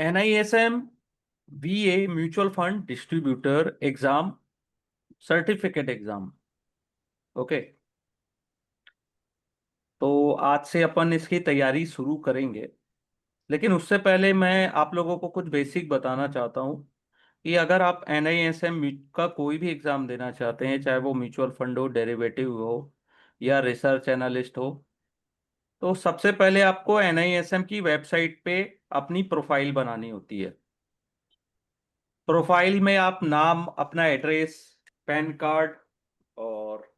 NISM VA mutual fund distributor exam certificate exam. Okay. तो आज से अपन इसकी तैयारी शुरू करेंगे, लेकिन उससे पहले मैं आप लोगों को कुछ बेसिक बताना चाहता हूँ कि अगर आप NISM का कोई भी एग्जाम देना चाहते हैं, चाहे वो म्यूचुअल फंड हो, डेरिवेटिव हो या रिसर्च एनालिस्ट हो, तो सबसे पहले आपको NISM की वेबसाइट पे अपनी प्रोफाइल बनानी होती है। प्रोफाइल में आप नाम, अपना एड्रेस, पैन कार्ड और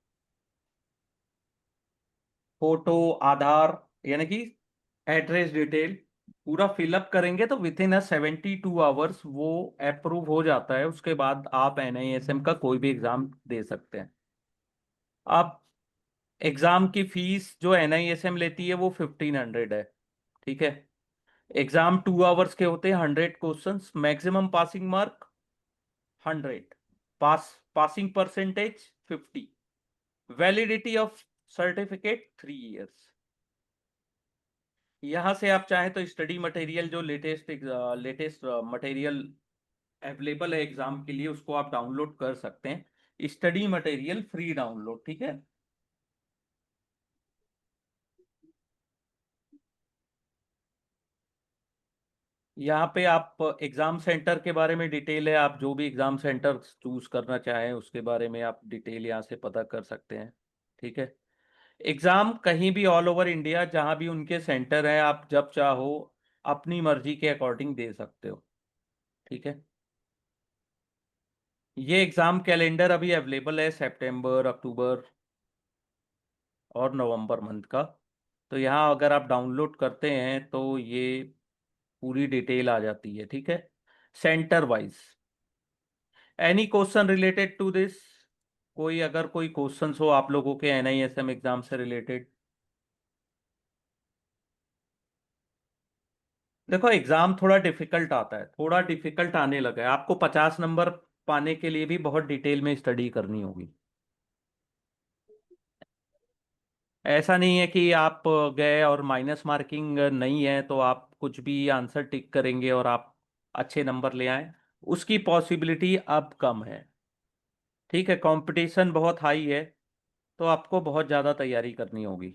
फोटो, आधार, यानी कि एड्रेस डिटेल पूरा फिलअप करेंगे तो विद इन 72 आवर्स वो अप्रूव हो जाता है। उसके बाद आप NISM का कोई भी एग्जाम दे सकते हैं। आप एग्जाम की फीस जो NISM लेती है वो 1500 है। ठीक है। एग्जाम 2 आवर्स के होते हैं, 100 questions, maximum passing mark 100, passing percentage 50, validity of certificate 3 years. यहाँ से आप चाहें तो स्टडी मटेरियल, जो लेटेस्ट लेटेस्ट मटेरियल अवेलेबल है एग्जाम के लिए, उसको आप डाउनलोड कर सकते हैं। स्टडी मटेरियल फ्री डाउनलोड, ठीक है। यहाँ पे आप एग्जाम सेंटर के बारे में डिटेल है, आप जो भी एग्जाम सेंटर चूज करना चाहें उसके बारे में आप डिटेल यहाँ से पता कर सकते हैं। ठीक है। एग्जाम कहीं भी ऑल ओवर इंडिया जहाँ भी उनके सेंटर है, आप जब चाहो अपनी मर्जी के अकॉर्डिंग दे सकते हो। ठीक है। ये एग्जाम कैलेंडर अभी अवेलेबल है सितंबर, अक्टूबर और नवंबर मंथ का। तो यहाँ अगर आप डाउनलोड करते हैं तो ये पूरी डिटेल आ जाती है। ठीक है। Center wise any question related to this, कोई अगर कोई क्वेश्चंस हो आप लोगों के NISM एग्जाम से रिलेटेड। देखो, एग्जाम थोड़ा डिफिकल्ट आता है, थोड़ा डिफिकल्ट आने लगा है। आपको 50 नंबर पाने के लिए भी बहुत डिटेल में स्टडी करनी होगी। ऐसा नहीं है कि आप गए और माइनस मार्किंग नहीं है तो आप कुछ भी आंसर टिक करेंगे और आप अच्छे नंबर ले आए, उसकी पॉसिबिलिटी अब कम है। ठीक है। कंपटीशन बहुत हाई है, तो आपको बहुत ज़्यादा तैयारी करनी होगी।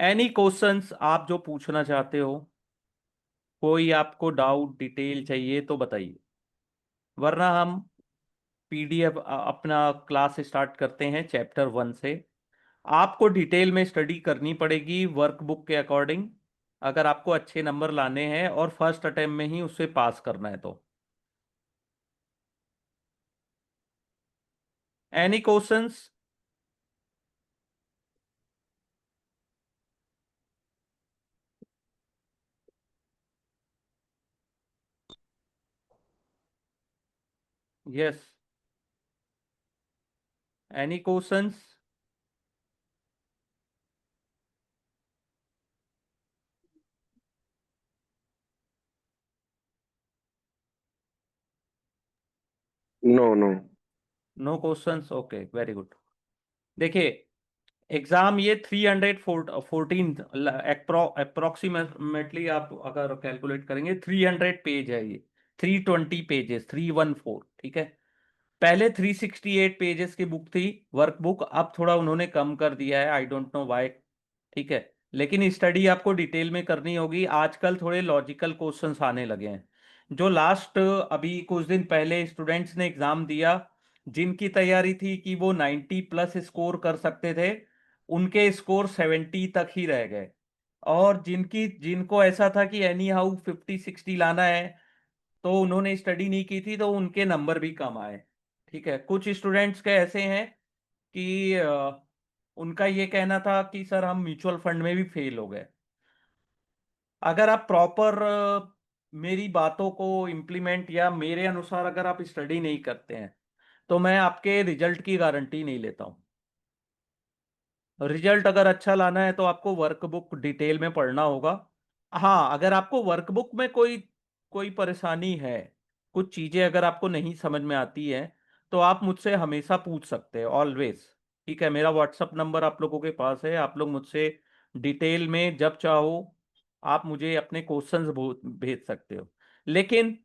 एनी क्वेश्चंस आप जो पूछना चाहते हो, कोई आपको डाउट डिटेल चाहिए तो बताइए, वरना हम PDF अपना क्लास स्टार्ट करते हैं चैप्टर 1 से। आपको डिटेल में स्टडी करनी पड़ेगी वर्कबुक के अकॉर्डिंग, अगर आपको अच्छे नंबर लाने हैं और फर्स्ट अटेम्प्ट में ही उससे पास करना है तो। Any questions? Yes. Any questions? No no. No questions, okay, very good. देखिए, एग्जाम ये 314 अप्रोक्सीमेटली आप अगर कैलकुलेट करेंगे 300 पेज है ये। 320 पेजेस, 314। ठीक है। पहले 368 पेजेस की बुक थी वर्कबुक, अब थोड़ा उन्होंने कम कर दिया है, आई डोंट नो व्हाई। ठीक है। लेकिन स्टडी आपको डिटेल में करनी होगी। आजकल थोड़े लॉजिकल क्वेश्चंस आने लगे हैं। जो लास्ट अभी कुछ दिन पहले स्टूडेंट्स ने एग्जाम दिया, जिनकी तैयारी थी कि वो 90+ स्कोर कर सकते थे, उनके स्कोर 70 तक ही रह गए। और जिनको ऐसा था कि एनी हाउ 50-60 लाना है, तो उन्होंने स्टडी नहीं की थी, तो उनके नंबर भी कम आए। ठीक है। कुछ स्टूडेंट्स के ऐसे हैं कि उनका ये कहना था कि सर हम म्यूचुअल फंड में भी फेल हो गए। अगर आप प्रॉपर मेरी बातों को इम्प्लीमेंट या मेरे अनुसार अगर आप स्टडी नहीं करते हैं, तो मैं आपके रिजल्ट की गारंटी नहीं लेता हूँ। रिजल्ट अगर अच्छा लाना है तो आपको वर्कबुक डिटेल में पढ़ना होगा। हाँ, अगर आपको वर्कबुक में कोई कोई परेशानी है, कुछ चीजें अगर आपको नहीं समझ में आती है, तो आप मुझसे हमेशा पूछ सकते हैं, ऑलवेज। ठीक है। मेरा व्हाट्सअप नंबर आप लोगों के पास है, आप लोग मुझसे डिटेल में जब चाहो आप मुझे अपने क्वेश्चंस भेज सकते हो। लेकिन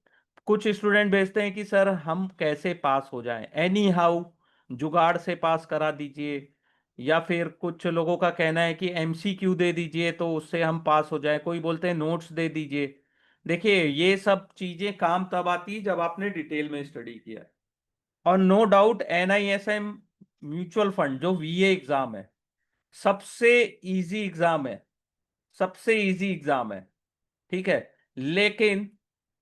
कुछ स्टूडेंट भेजते हैं कि सर हम कैसे पास हो जाएं, एनी हाउ जुगाड़ से पास करा दीजिए, या फिर कुछ लोगों का कहना है कि एमसीक्यू दे दीजिए तो उससे हम पास हो जाएं, कोई बोलते हैं नोट्स दे दीजिए। देखिए ये सब चीजें काम तब आती है जब आपने डिटेल में स्टडी किया है। और no doubt NISM mutual fund जो वीए एग्जाम है, सबसे इजी एग्जाम है, सबसे इजी एग्जाम है, ठीक है। लेकिन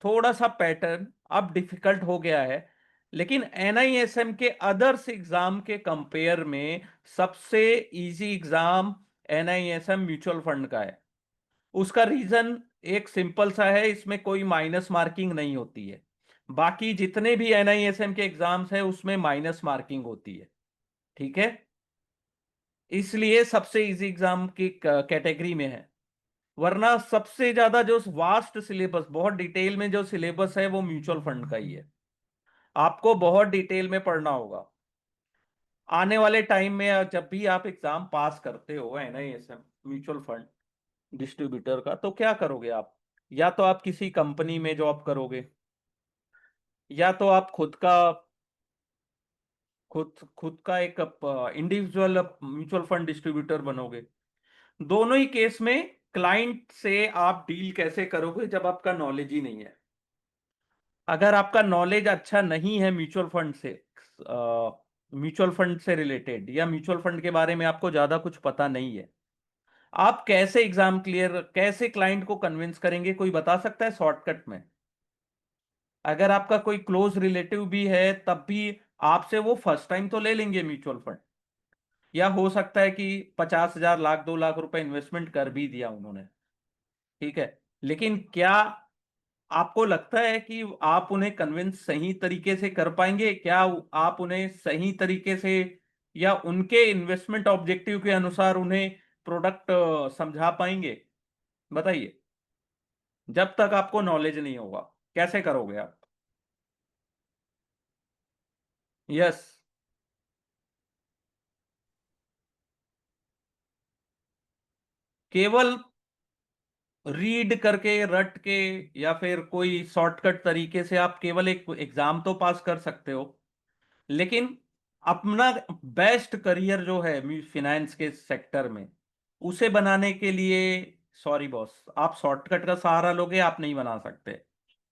थोड़ा सा पैटर्न अब डिफिकल्ट हो गया है। लेकिन एनआईएसएम के अदर्स एग्जाम के कंपेयर में सबसे easy exam NISM mutual fund का है। उसका रीजन एक सिंपल सा है, इसमें कोई माइनस मार्किंग नहीं होती है। बाकी जितने भी एनआईएसएम के एग्जाम्स है उसमें माइनस मार्किंग होती है, ठीक है। इसलिए सबसे इजी एग्जाम की कैटेगरी में है। वरना सबसे ज्यादा जो वास्ट सिलेबस, बहुत डिटेल में जो सिलेबस है वो म्यूचुअल फंड का ही है। आपको बहुत डिटेल में पढ़ना होगा। आने वाले टाइम में जब भी आप एग्जाम पास करते हो एनआईएसएम म्यूचुअल फंड डिस्ट्रीब्यूटर का, तो क्या करोगे आप? या तो आप किसी कंपनी में जॉब करोगे, या तो आप खुद का एक इंडिविजुअल म्यूचुअल फंड डिस्ट्रीब्यूटर बनोगे। दोनों ही केस में क्लाइंट से आप डील कैसे करोगे जब आपका नॉलेज ही नहीं है? अगर आपका नॉलेज अच्छा नहीं है म्यूचुअल फंड से रिलेटेड, या म्यूचुअल फंड के बारे में आपको ज्यादा कुछ पता नहीं है, आप कैसे एग्जाम क्लियर, कैसे क्लाइंट को कन्विंस करेंगे? कोई बता सकता है शॉर्टकट में? अगर आपका कोई क्लोज रिलेटिव भी है तब भी आपसे वो फर्स्ट टाइम तो ले लेंगे म्यूचुअल फंड, या हो सकता है कि 50,000 लाख 2 लाख रुपए इन्वेस्टमेंट कर भी दिया उन्होंने, ठीक है। लेकिन क्या आपको लगता है कि आप उन्हें कन्विंस सही तरीके से कर पाएंगे? क्या आप उन्हें सही तरीके से या उनके इन्वेस्टमेंट ऑब्जेक्टिव के अनुसार उन्हें प्रोडक्ट समझा पाएंगे? बताइए। जब तक आपको नॉलेज नहीं होगा कैसे करोगे आप? यस। केवल रीड करके रट के या फिर कोई शॉर्टकट तरीके से आप केवल एक एग्जाम तो पास कर सकते हो, लेकिन अपना बेस्ट करियर जो है फिनेंस के सेक्टर में, उसे बनाने के लिए, सॉरी बॉस, आप शॉर्टकट का सहारा लोगे, आप नहीं बना सकते,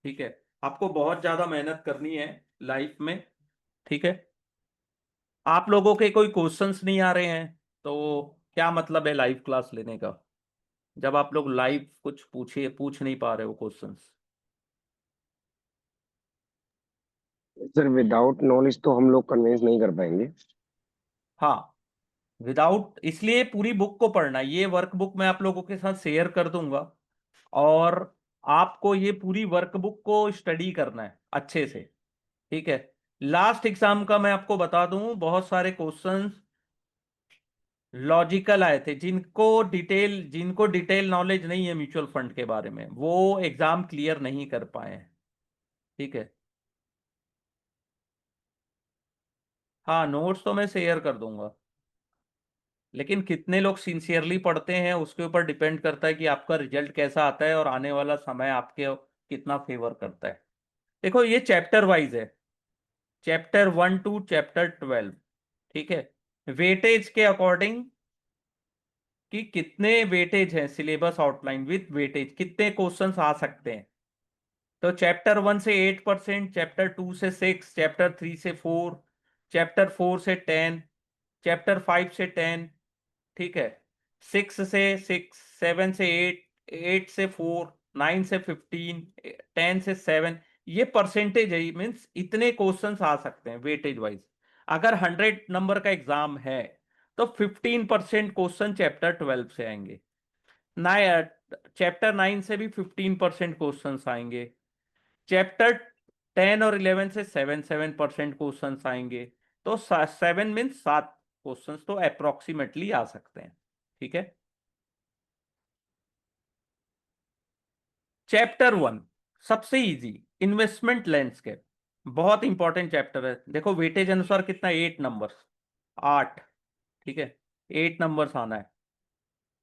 ठीक है। आपको बहुत ज्यादा मेहनत करनी है लाइफ में, ठीक है। आप लोगों के कोई क्वेश्चंस नहीं आ रहे हैं तो क्या मतलब है लाइव क्लास लेने का, जब आप लोग लाइव कुछ पूछ नहीं पा रहे हो क्वेश्चंस? सर विदाउट नॉलेज तो हम लोग कन्विंस नहीं कर पाएंगे। हाँ, विदाउट, इसलिए पूरी बुक को पढ़ना। ये वर्कबुक मैं आप लोगों के साथ शेयर कर दूंगा, और आपको ये पूरी वर्कबुक को स्टडी करना है अच्छे से, ठीक है। लास्ट एग्जाम का मैं आपको बता दूं, बहुत सारे क्वेश्चंस लॉजिकल आए थे। जिनको डिटेल नॉलेज नहीं है म्यूचुअल फंड के बारे में, वो एग्जाम क्लियर नहीं कर पाए हैं, ठीक है। हाँ, नोट्स तो मैं शेयर कर दूंगा, लेकिन कितने लोग सिंसियरली पढ़ते हैं उसके ऊपर डिपेंड करता है कि आपका रिजल्ट कैसा आता है और आने वाला समय आपके कितना फेवर करता है। देखो ये चैप्टर वाइज है, चैप्टर 1 टू चैप्टर 12, ठीक है। वेटेज के अकॉर्डिंग कि कितने वेटेज है, सिलेबस आउटलाइन विथ वेटेज कितने क्वेश्चंस आ सकते हैं। तो चैप्टर 1 से 8%, चैप्टर 2 से 6, चैप्टर 3 से 4, चैप्टर 4 से 10, चैप्टर 5 से 10, ठीक है। 6 से 6, 7 से 8, 8 से 4, 9 से 15, 10 से 7, ये परसेंटेज है, मीन्स इतने क्वेश्चंस आ सकते हैं वेटेज वाइज। अगर 100 नंबर का एग्जाम है तो 15% क्वेश्चन चैप्टर 12 से आएंगे, ना चैप्टर 9 से भी 15% क्वेश्चन आएंगे, चैप्टर 10 और 11 से 7 क्वेश्चन आएंगे। तो 7 मीन्स 7 क्वेश्चन तो अप्रोक्सीमेटली आ सकते हैं, ठीक है। चैप्टर 1 सबसे इजी, इन्वेस्टमेंट लैंडस्केप, बहुत इंपॉर्टेंट चैप्टर है। देखो वेटेज अनुसार कितना, 8 नंबर, 8, ठीक है, 8 नंबर्स आना है।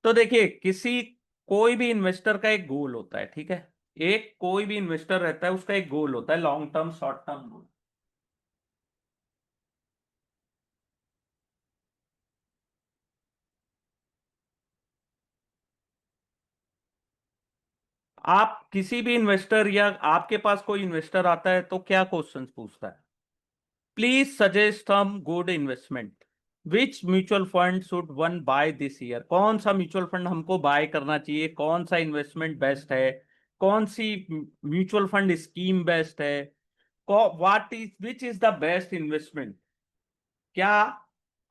तो देखिए किसी कोई भी इन्वेस्टर का एक गोल होता है, ठीक है। एक कोई भी इन्वेस्टर रहता है, उसका एक गोल होता है, long term short term goal. आप किसी भी इन्वेस्टर या आपके पास कोई इन्वेस्टर आता है तो क्या क्वेश्चंस पूछता है? Please suggest some good investment. Which mutual fund should one buy this year? कौन सा म्यूचुअल फंड हमको बाय करना चाहिए? कौन सा इन्वेस्टमेंट बेस्ट है? कौन सी म्यूचुअल फंड स्कीम बेस्ट है? What is which is the best investment? क्या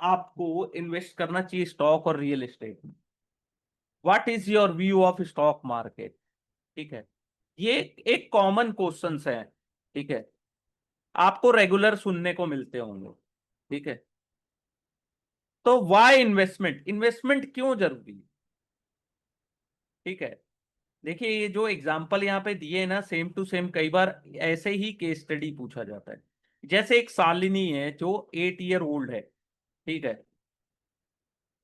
आपको इन्वेस्ट करना चाहिए स्टॉक और रियल एस्टेट में? What is your view of stock market? ठीक है, ये एक कॉमन क्वेश्चंस है, ठीक है, आपको रेगुलर सुनने को मिलते होंगे, ठीक है। तो वाई इन्वेस्टमेंट? इन्वेस्टमेंट क्यों जरूरी है? ठीक है, देखिए ये जो एग्जांपल यहाँ पे दिए हैं ना, सेम टू सेम कई बार ऐसे ही केस स्टडी पूछा जाता है। जैसे एक शालिनी है जो 8 ईयर ओल्ड है, ठीक है।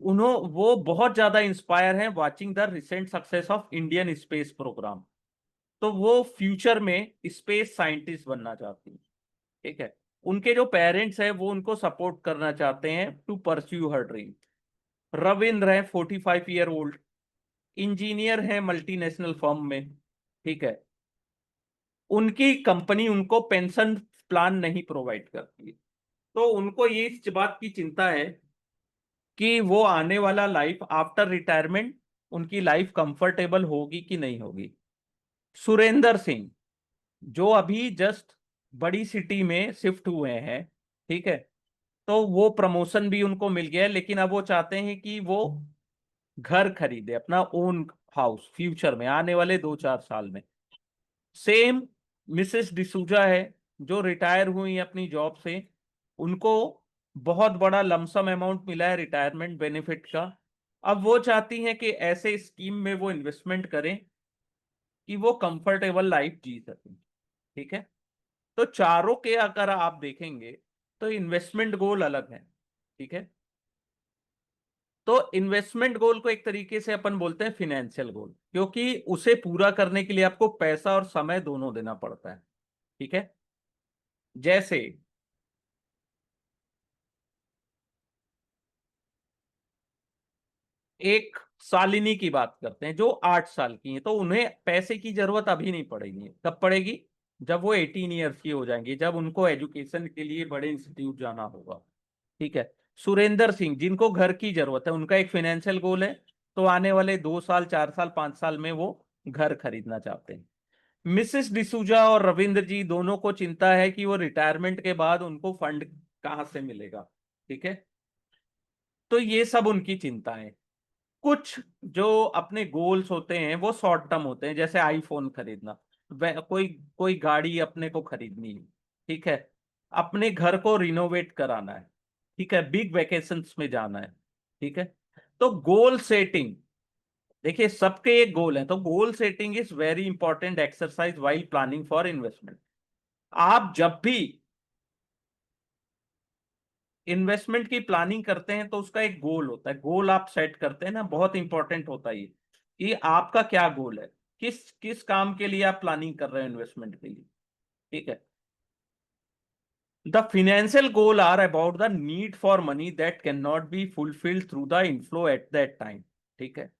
उन्हों वो बहुत ज्यादा इंस्पायर है watching the recent success of Indian space program. तो वो फ्यूचर में स्पेस साइंटिस्ट बनना चाहती है, ठीक है। उनके जो पेरेंट्स हैं वो उनको सपोर्ट करना चाहते हैं to pursue her dream. Ravindra है 45 ईयर ओल्ड, इंजीनियर है मल्टीनेशनल फर्म में, ठीक है। उनकी कंपनी उनको पेंशन प्लान नहीं प्रोवाइड करती है। तो उनको ये इस बात की चिंता है कि वो आने वाला लाइफ आफ्टर रिटायरमेंट, उनकी लाइफ कंफर्टेबल होगी कि नहीं होगी। सुरेंद्र सिंह जो अभी जस्ट बड़ी सिटी में शिफ्ट हुए हैं, ठीक है। तो वो प्रमोशन भी उनको मिल गया है, लेकिन अब वो चाहते हैं कि वो घर खरीदे, अपना ओन हाउस फ्यूचर में, आने वाले 2-4 साल में। सेम मिसेस डिसूजा है जो रिटायर हुई अपनी जॉब से। उनको बहुत बड़ा लमसम अमाउंट मिला है रिटायरमेंट बेनिफिट का। अब वो चाहती हैं कि ऐसे स्कीम में वो इन्वेस्टमेंट करें कि वो कंफर्टेबल लाइफ जी सकें, ठीक है। तो चारों के अगर आप देखेंगे तो इन्वेस्टमेंट गोल अलग है, ठीक है। तो इन्वेस्टमेंट गोल को एक तरीके से अपन बोलते हैं फिनेंशियल गोल, क्योंकि उसे पूरा करने के लिए आपको पैसा और समय दोनों देना पड़ता है, ठीक है। जैसे एक शालिनी की बात करते हैं जो 8 साल की है, तो उन्हें पैसे की जरूरत अभी नहीं पड़ेगी। कब पड़ेगी? जब वो 18 ईयर्स की हो जाएंगी, जब उनको एजुकेशन के लिए बड़े इंस्टीट्यूट जाना होगा, ठीक है। सुरेंद्र सिंह जिनको घर की जरूरत है, उनका एक फाइनेंशियल गोल है, तो आने वाले 2 साल 4 साल 5 साल में वो घर खरीदना चाहते हैं। मिसेस डिसूजा और रविंद्र जी दोनों को चिंता है कि वो रिटायरमेंट के बाद उनको फंड कहाँ से मिलेगा, ठीक है। तो ये सब उनकी चिंताएं। कुछ जो अपने गोल्स होते हैं वो शॉर्ट टर्म होते हैं, जैसे आईफोन खरीदना, कोई कोई गाड़ी अपने को खरीदनी है, ठीक है। अपने घर को रिनोवेट कराना है, ठीक है। बिग वेकेशंस में जाना है, ठीक है। तो गोल सेटिंग, देखिए सबके एक गोल है, तो गोल setting is very important exercise while planning for investment. आप जब भी इन्वेस्टमेंट की प्लानिंग करते हैं तो उसका एक गोल होता है, गोल आप सेट करते हैं ना, बहुत इंपॉर्टेंट होता है ये कि आपका क्या गोल है, किस किस काम के लिए आप प्लानिंग कर रहे हैं इन्वेस्टमेंट के लिए, ठीक है। The financial goal are about the need for money that can not be fulfilled through the inflow at that time, ठीक है।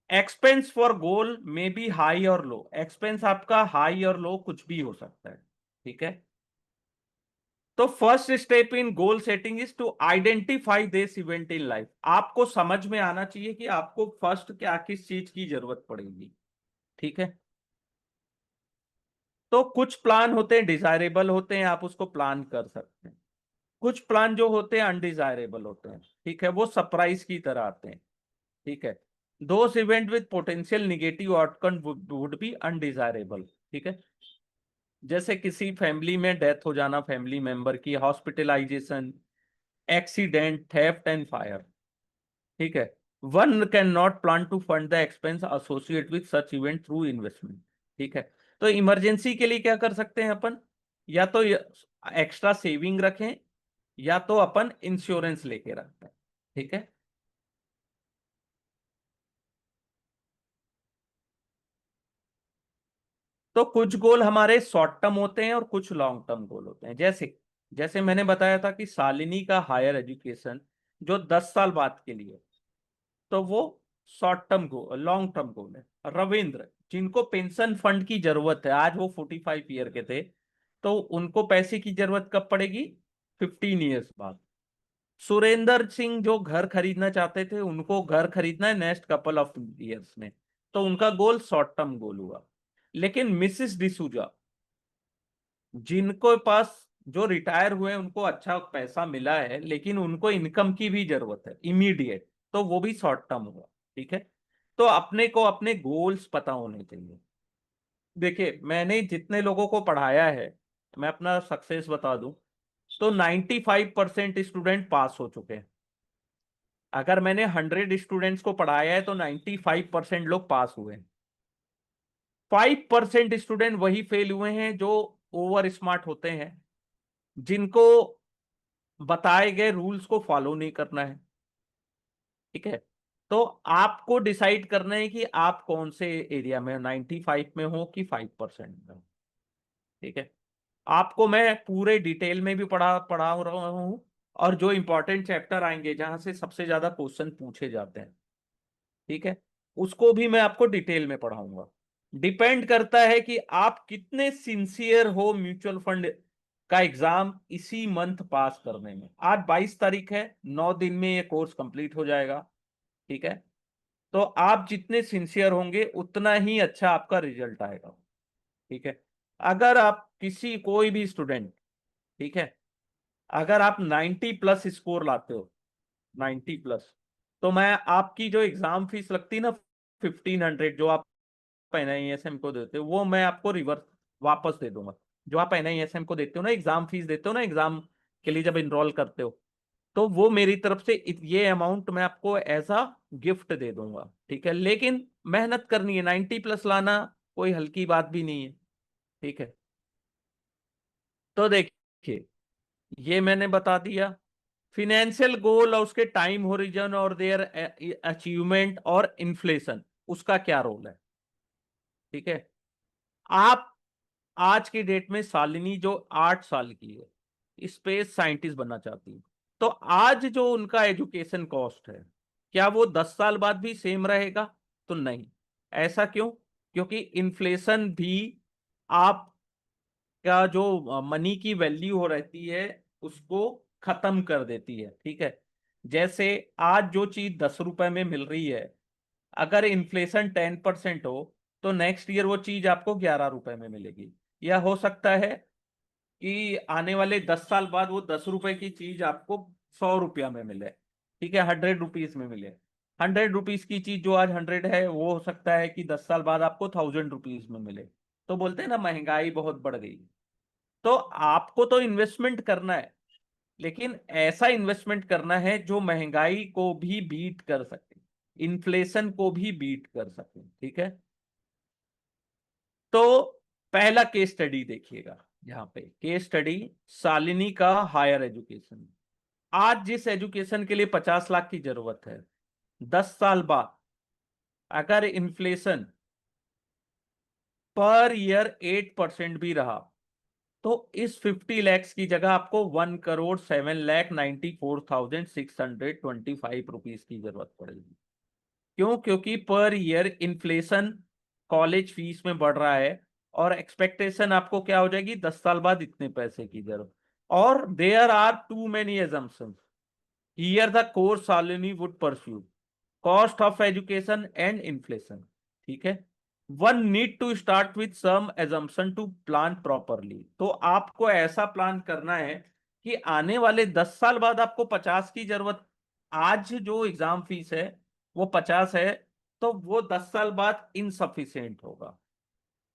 एक्सपेंस फॉर गोल में बी हाई और लो, एक्सपेंस आपका हाई और लो कुछ भी हो सकता है, ठीक है। तो first step in goal setting is to identify this event in life. आपको समझ में आना चाहिए कि आपको फर्स्ट क्या किस चीज की जरूरत पड़ेगी, ठीक है। तो कुछ प्लान होते हैं डिजायरेबल होते हैं, आप उसको प्लान कर सकते हैं। कुछ प्लान जो होते हैं अनडिजायरेबल होते हैं, ठीक है, वो सरप्राइज की तरह आते हैं, ठीक है। Those event with potential negative outcome would be undesirable, ठीक है। जैसे किसी फैमिली में डेथ हो जाना, फैमिली मेंबर की hospitalisation, accident, theft and fire, ठीक है। One can not plan to fund the expense associate with such event through investment, ठीक है। तो इमरजेंसी के लिए क्या कर सकते हैं अपन? या तो एक्स्ट्रा सेविंग रखें, या तो अपन इंश्योरेंस लेके रखते हैं, ठीक है। तो कुछ गोल हमारे शॉर्ट टर्म होते हैं और कुछ लॉन्ग टर्म गोल होते हैं। जैसे जैसे मैंने बताया था कि शालिनी का हायर एजुकेशन जो 10 साल बाद के लिए, तो वो short term goal, long term goal है। रविंद्र, जिनको पेंशन फंड की जरूरत है, आज वो 45 ईयर के थे, तो उनको पैसे की जरूरत कब पड़ेगी? 15 ईयर्स बाद। सुरेंद्र सिंह जो घर खरीदना चाहते थे, उनको घर खरीदना है नेक्स्ट कपल ऑफ ईयर्स में, तो उनका गोल शॉर्ट टर्म गोल हुआ। लेकिन मिसिस डिसूजा, जिनको पास, जो रिटायर हुए, उनको अच्छा पैसा मिला है लेकिन उनको इनकम की भी जरूरत है इमीडिएट, तो वो भी शॉर्ट टर्म हुआ। ठीक है, तो अपने को अपने गोल्स पता होने चाहिए। देखिए, मैंने जितने लोगों को पढ़ाया है, मैं अपना सक्सेस बता दूं, तो 95% स्टूडेंट पास हो चुके हैं। अगर मैंने 100 स्टूडेंट्स को पढ़ाया है तो 95% लोग पास हुए हैं। 5% स्टूडेंट वही फेल हुए हैं जो ओवर स्मार्ट होते हैं, जिनको बताए गए रूल्स को फॉलो नहीं करना है। ठीक है, तो आपको डिसाइड करना है कि आप कौन से एरिया में, 95 में हो कि 5% में हो। ठीक है, आपको मैं पूरे डिटेल में भी पढ़ा पढ़ा रहा हूं, और जो इंपॉर्टेंट चैप्टर आएंगे जहां से सबसे ज्यादा क्वेश्चन पूछे जाते हैं, ठीक है, उसको भी मैं आपको डिटेल में पढ़ाऊंगा। डिपेंड करता है कि आप कितने सिंसियर हो म्यूचुअल फंड का एग्जाम इसी मंथ पास करने में। आज 22 तारीख है, 9 दिन में ये कोर्स कंप्लीट हो जाएगा। ठीक है, तो आप जितने सिंसियर होंगे उतना ही अच्छा आपका रिजल्ट आएगा। ठीक है, अगर आप किसी, कोई भी स्टूडेंट, ठीक है, अगर आप 90+ स्कोर लाते हो, 90+, तो मैं आपकी जो एग्जाम फीस लगती है ना, 1500, जो आप एनआईएसएम को देते हो, वो मैं आपको रिवर्स वापस दे दूंगा। जो आप एनआईएसएम को देते हो ना, एग्जाम फीस देते हो ना एग्जाम के लिए जब इनरोल करते हो, तो वो मेरी तरफ से ये अमाउंट मैं आपको एज अ गिफ्ट दे दूंगा। ठीक है, लेकिन मेहनत करनी है, 90+ लाना कोई हल्की बात भी नहीं है। ठीक है, तो देखिए, ये मैंने बता दिया फिनेंशियल गोल और उसके टाइम होरिजन और देयर अचीवमेंट और इन्फ्लेशन, उसका क्या रोल है। ठीक है, आप आज की डेट में शालिनी जो 8 साल की है, स्पेस साइंटिस्ट बनना चाहती है, तो आज जो उनका एजुकेशन कॉस्ट है, क्या वो 10 साल बाद भी सेम रहेगा? तो नहीं। ऐसा क्यों? क्योंकि इन्फ्लेशन भी आप का जो मनी की वैल्यू हो रहती है उसको खत्म कर देती है। ठीक है, जैसे आज जो चीज 10 रुपए में मिल रही है, अगर इन्फ्लेशन 10% हो, तो नेक्स्ट ईयर वो चीज आपको 11 रुपए में मिलेगी। या हो सकता है कि आने वाले 10 साल बाद वो 10 रुपए की चीज आपको 100 रुपया में मिले। ठीक है, 100 रुपीज में मिले। 100 रुपीज की चीज जो आज 100 है, वो हो सकता है कि 10 साल बाद आपको 1000 रुपीज में मिले। तो बोलते हैं ना, महंगाई बहुत बढ़ गई। तो आपको तो इन्वेस्टमेंट करना है, लेकिन ऐसा इन्वेस्टमेंट करना है जो महंगाई को भी बीट कर सके, इन्फ्लेशन को भी बीट कर सके। ठीक है, तो पहला केस स्टडी देखिएगा। यहाँ पे केस स्टडी शालिनी का हायर एजुकेशन। आज जिस एजुकेशन के लिए 50 लाख की जरूरत है, 10 साल बाद अगर इन्फ्लेशन पर ईयर 8% भी रहा, तो इस 50 लैक्स की जगह आपको 1,07,94,625 रुपीज की जरूरत पड़ेगी। क्यों? क्योंकि per year inflation college fees में बढ़ रहा है, और एक्सपेक्टेशन आपको क्या हो जाएगी, 10 साल बाद इतने पैसे की जरूरत। और there are too many assumptions here the course Shalini would pursue, cost of education and inflation. ठीक है, one need to start with some assumption to plan properly. तो आपको ऐसा प्लान करना है कि आने वाले 10 साल बाद आपको 50 की जरूरत, आज जो एग्जाम फीस है वो 50 है, तो वो 10 साल बाद इनसफिशियंट होगा।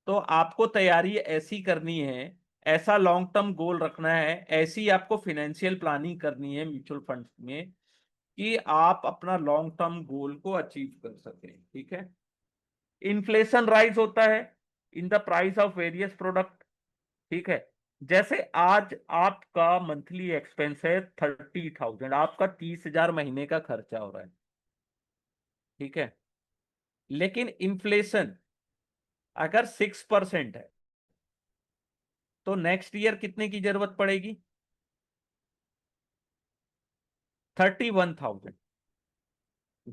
तो आपको तैयारी ऐसी करनी है, ऐसा लॉन्ग टर्म गोल रखना है, ऐसी आपको फाइनेंशियल प्लानिंग करनी है म्यूचुअल फंड में, कि आप अपना लॉन्ग टर्म गोल को अचीव कर सकें। ठीक है, इन्फ्लेशन राइज होता है in the price of various product. ठीक है, जैसे आज आपका मंथली एक्सपेंस है 30,000, आपका 30,000 महीने का खर्चा हो रहा है। ठीक है, लेकिन इन्फ्लेशन अगर 6% है, तो नेक्स्ट ईयर कितने की जरूरत पड़ेगी? 31,000।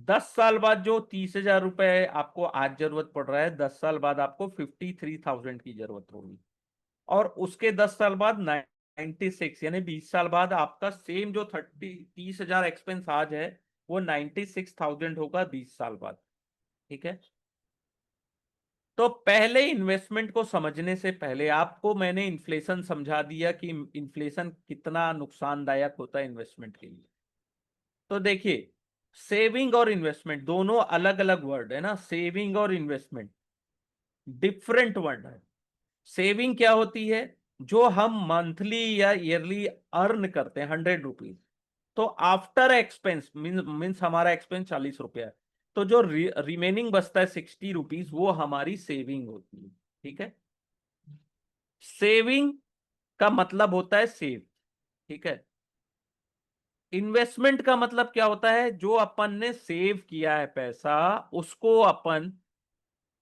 10 साल बाद जो 30,000 रुपए आपको आज जरूरत पड़ रहा है, 10 साल बाद आपको 53,000 की जरूरत होगी। और उसके 10 साल बाद 96, यानी 20 साल बाद आपका सेम जो 30,000 एक्सपेंस आज है वो 96,000 होगा 20 साल बाद। ठीक है। तो पहले इन्वेस्टमेंट को समझने से पहले आपको मैंने इन्फ्लेशन समझा दिया कि इन्फ्लेशन कितना नुकसानदायक होता है इन्वेस्टमेंट के लिए। तो देखिए, सेविंग और इन्वेस्टमेंट दोनों अलग अलग वर्ड है ना। सेविंग और इन्वेस्टमेंट डिफरेंट वर्ड है। सेविंग क्या होती है? जो हम मंथली या ईयरली अर्न करते हैं 100 रुपीज, तो आफ्टर एक्सपेंस मीन्स हमारा एक्सपेंस 40 रुपया है, तो जो रिमेनिंग बचता है 60 रुपीज, वो हमारी सेविंग होती है। ठीक है। सेविंग का मतलब होता है सेव। ठीक है। इन्वेस्टमेंट का मतलब क्या होता है? जो अपन ने सेव किया है पैसा, उसको अपन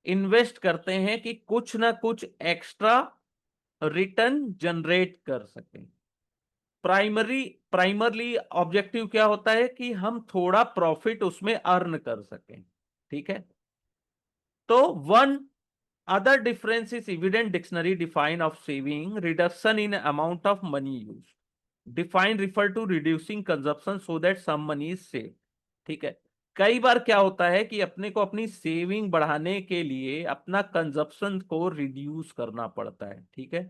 इन्वेस्ट करते हैं कि कुछ ना कुछ एक्स्ट्रा रिटर्न जनरेट कर सकें। प्राइमरली ऑब्जेक्टिव क्या होता है? कि हम थोड़ा प्रॉफिट उसमें अर्न कर सकें। ठीक है। तो one other difference is evident dictionary define of saving reduction in amount of money use. Define refer to reducing consumption so that some money is save. ठीक है। कई बार क्या होता है कि अपने को अपनी सेविंग बढ़ाने के लिए अपना कंजप्शन को रिड्यूस करना पड़ता है। ठीक है।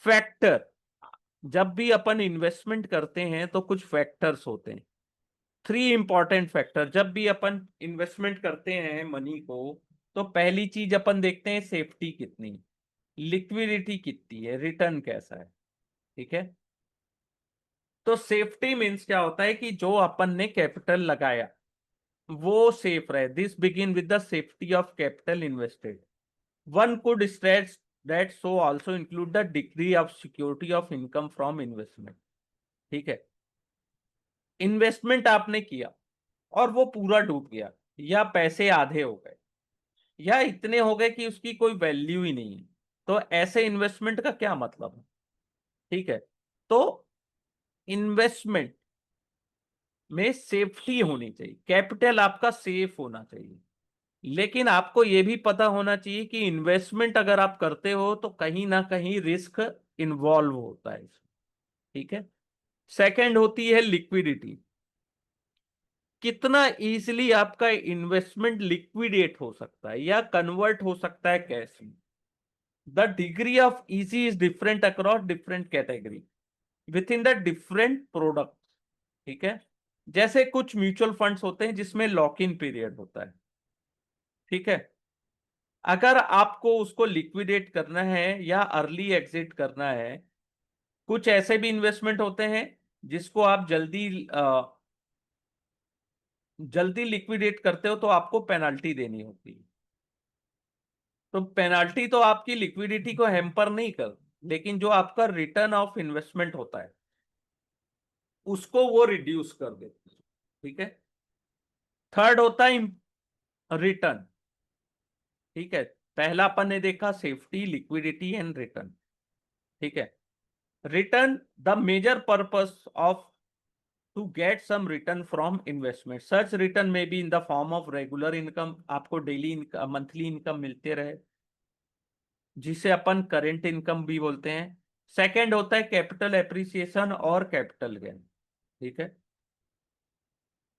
फैक्टर, जब भी अपन इन्वेस्टमेंट करते हैं तो कुछ फैक्टर्स होते हैं। 3 इंपॉर्टेंट फैक्टर जब भी अपन इन्वेस्टमेंट करते हैं मनी को, तो पहली चीज अपन देखते हैं सेफ्टी कितनी, लिक्विडिटी कितनी है, रिटर्न कैसा है। ठीक है। तो सेफ्टी मीन्स क्या होता है? कि जो अपन ने कैपिटल लगाया वो सेफ रहे। This begin with the safety of capital invested. One could stress that so also include the degree of security of income from investment. ठीक है। इन्वेस्टमेंट आपने किया और वो पूरा डूब गया, या पैसे आधे हो गए, या इतने हो गए कि उसकी कोई वैल्यू ही नहीं है, तो ऐसे इन्वेस्टमेंट का क्या मतलब है? ठीक है। तो इन्वेस्टमेंट में सेफ्टी होनी चाहिए, कैपिटल आपका सेफ होना चाहिए। लेकिन आपको यह भी पता होना चाहिए कि इन्वेस्टमेंट अगर आप करते हो तो कहीं ना कहीं रिस्क इन्वॉल्व होता है इसमें। ठीक है। सेकंड होती है लिक्विडिटी। कितना इजीली आपका इन्वेस्टमेंट लिक्विडेट हो सकता है या कन्वर्ट हो सकता है कैश में। The degree of easy is different across different category with in the different product. ठीक है। जैसे कुछ म्यूचुअल फंड्स होते हैं जिसमें लॉक इन पीरियड होता है। ठीक है। अगर आपको उसको लिक्विडेट करना है या अर्ली एग्जिट करना है, कुछ ऐसे भी इन्वेस्टमेंट होते हैं जिसको आप जल्दी लिक्विडेट करते हो तो आपको पेनल्टी देनी होती है। तो पेनल्टी तो आपकी लिक्विडिटी को हैम्पर नहीं कर, लेकिन जो आपका रिटर्न ऑफ इन्वेस्टमेंट होता है उसको वो रिड्यूस कर देती है। ठीक है। थर्ड होता है रिटर्न। ठीक है। पहला अपन ने देखा सेफ्टी, लिक्विडिटी एंड रिटर्न। ठीक है। Return, the major purpose of to get some return from investment. Such return में be in the form of regular income, आपको डेली इनकम, मंथली इनकम मिलते रहे, जिसे अपन करेंट इनकम भी बोलते हैं। सेकंड होता है कैपिटल एप्रिसिएशन और कैपिटल गेन। ठीक है।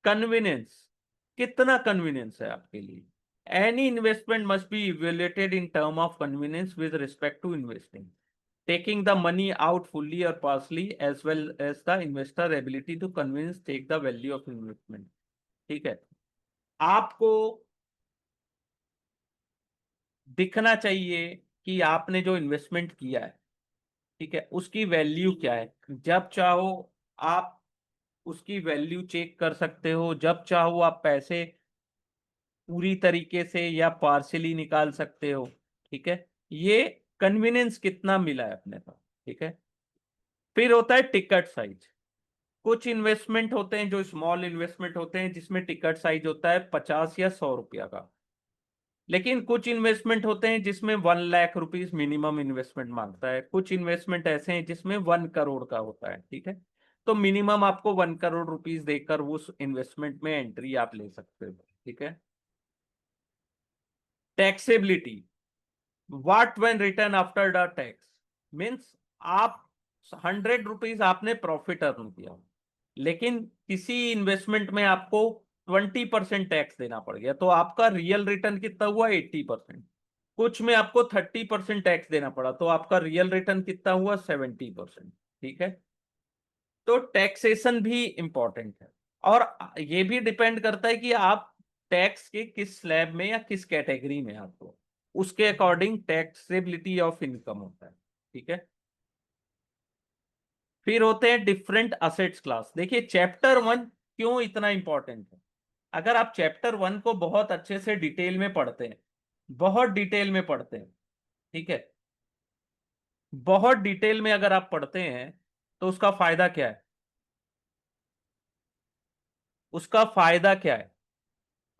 कन्वीनियंस, कितना कन्वीनियंस है आपके लिए। Any investment must be evaluated in term of convenience with respect to investing, taking the money out fully or partially as well as the investor ability to convince take the value of investment। ठीक है। आपको दिखना चाहिए कि आपने जो investment किया है, ठीक है, उसकी वैल्यू क्या है। जब चाहो आप उसकी वैल्यू चेक कर सकते हो, जब चाहो आप पैसे पूरी तरीके से या पार्शियली निकाल सकते हो। ठीक है। ये कन्वीनियंस कितना मिला है अपने पास। ठीक है। फिर होता है टिकट साइज। कुछ इन्वेस्टमेंट होते हैं जो स्मॉल इन्वेस्टमेंट होते हैं जिसमें टिकट साइज होता है 50 या 100 रुपया का। लेकिन कुछ इन्वेस्टमेंट होते हैं जिसमें 1 लाख रुपीज मिनिमम इन्वेस्टमेंट मांगता है, कुछ इन्वेस्टमेंट ऐसे हैं जिसमें 1 करोड़ का होता है, ठीक है। तो मिनिमम आपको 1 करोड़ रुपीज देकर उस इन्वेस्टमेंट में एंट्री आप ले सकते हो, ठीक है। Taxability, what when return after the tax, means आप 100 रुपीज आपने प्रॉफिट अर्न किया, लेकिन किसी इन्वेस्टमेंट में आपको 20% टैक्स देना पड़ गया, तो आपका रियल रिटर्न कितना हुआ? 80%। कुछ में आपको 30% टैक्स देना पड़ा, तो आपका रियल रिटर्न कितना हुआ? 70%, ठीक है। तो टैक्सेशन भी इंपॉर्टेंट है, और ये भी डिपेंड करता है कि आप टैक्स के किस स्लैब में या किस कैटेगरी में आपको, उसके अकॉर्डिंग टैक्सेबिलिटी ऑफ इनकम होता है, ठीक है। फिर होते हैं डिफरेंट असेट्स क्लास। देखिए चैप्टर 1 क्यों इतना इंपॉर्टेंट है। अगर आप चैप्टर 1 को बहुत अच्छे से डिटेल में पढ़ते हैं, बहुत डिटेल में पढ़ते हैं, ठीक है, बहुत डिटेल में अगर आप पढ़ते हैं, तो उसका फायदा क्या है? उसका फायदा क्या है?